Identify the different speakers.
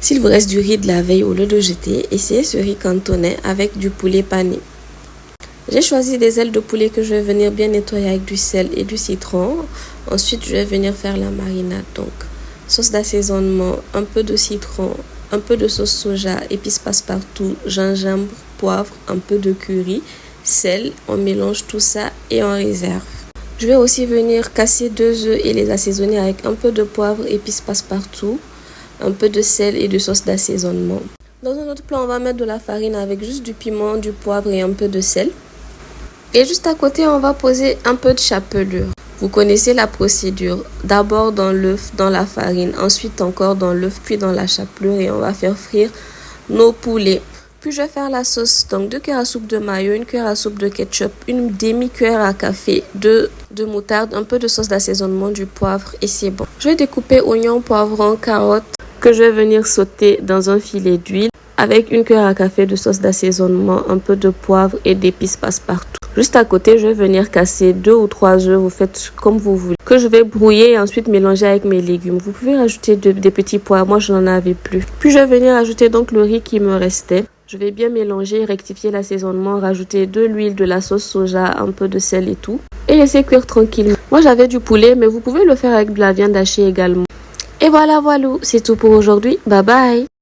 Speaker 1: S'il vous reste du riz de la veille, au lieu de jeter, essayez ce riz cantonais avec du poulet pané. J'ai choisi des ailes de poulet que je vais venir bien nettoyer avec du sel et du citron. Ensuite, je vais venir faire la marinade. Donc, sauce d'assaisonnement, un peu de citron, un peu de sauce soja, épices passe-partout, gingembre, poivre, un peu de curry, sel. On mélange tout ça et on réserve. Je vais aussi venir casser 2 œufs et les assaisonner avec un peu de poivre, épices passe-partout, un peu de sel et de sauce d'assaisonnement. Dans un autre plat, on va mettre de la farine avec juste du piment, du poivre et un peu de sel. Et juste à côté, on va poser un peu de chapelure. Vous connaissez la procédure. D'abord dans l'œuf, dans la farine, ensuite encore dans l'œuf, puis dans la chapelure et on va faire frire nos poulets. Puis je vais faire la sauce. Donc 2 cuillères à soupe de mayo, 1 cuillère à soupe de ketchup, une demi-cuillère à café de moutarde, un peu de sauce d'assaisonnement, du poivre et c'est bon. Je vais découper oignons, poivrons, carottes que je vais venir sauter dans un filet d'huile avec 1 cuillère à café de sauce d'assaisonnement, un peu de poivre et d'épices passe-partout. Juste à côté, je vais venir casser 2 ou 3 œufs, vous faites comme vous voulez, que je vais brouiller et ensuite mélanger avec mes légumes. Vous pouvez rajouter des petits pois, moi je n'en avais plus. Puis je vais venir ajouter donc le riz qui me restait. Je vais bien mélanger, rectifier l'assaisonnement, rajouter de l'huile, de la sauce soja, un peu de sel et tout. Et laisser cuire tranquillement. Moi j'avais du poulet, mais vous pouvez le faire avec de la viande hachée également. Et voilà, c'est tout pour aujourd'hui. Bye bye!